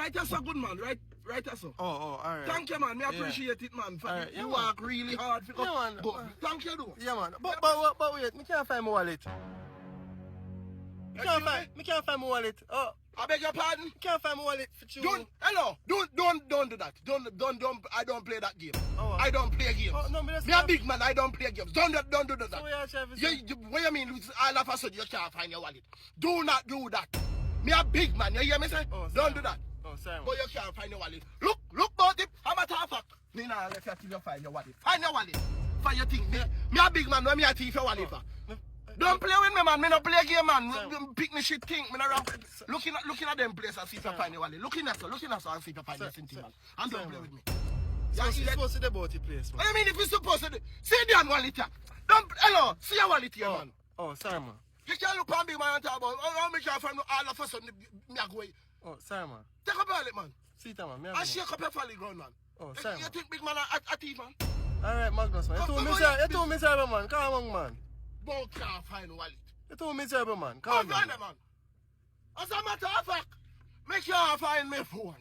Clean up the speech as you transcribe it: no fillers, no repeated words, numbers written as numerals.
Right, that's a good man. Right, that's so. Oh, alright. Thank you, man. I appreciate it, man. Alright, You work really hard. Yeah, man. Thank you, though. Yeah, man. But wait, me can't find my wallet. Me can't find my wallet. Oh, I beg your pardon? me can't find my wallet for you. Don't do that. Don't. I don't play that game. Oh. I don't play games. Oh, no, me Me a big man. I don't play games. Don't do that. So what you trying to say? What you mean? All of a sudden you can't find your wallet. Do not do that. Me a big man. You hear me say? Oh, Don't do that. Oh, sorry, man. But you can't find your wallet. Look about it. I'm a tough fuck. Me nah let you till you find your wallet. Find your wallet. Find your thing. Me a big man. When me a thief your wallet for. Don't play with me, man. Me not play game, man. Pick me shit thing. Me not looking at them places and see if you find your wallet. Looking at so and see if you find your thing, man. And don't play with me. So you're supposed to do about the place, man. What do you mean if you're supposed to do? See the wallet here. Hello, see your wallet here, man. Oh, sorry, man. You can't look at me, man, and talk about, oh, me can't find all of a sudden, me a go away. Oh, sorry, man. Take up your wallet, man. See that, man. And shake up your folly ground, man. Oh, sorry, You man. think big man a thief, man? Alright, Magnus, man. You told me miserable, man. Come on, man. But can't find wallet. You told me miserable, man. Come Come on, on, man. As a matter of fact, make sure I find my phone.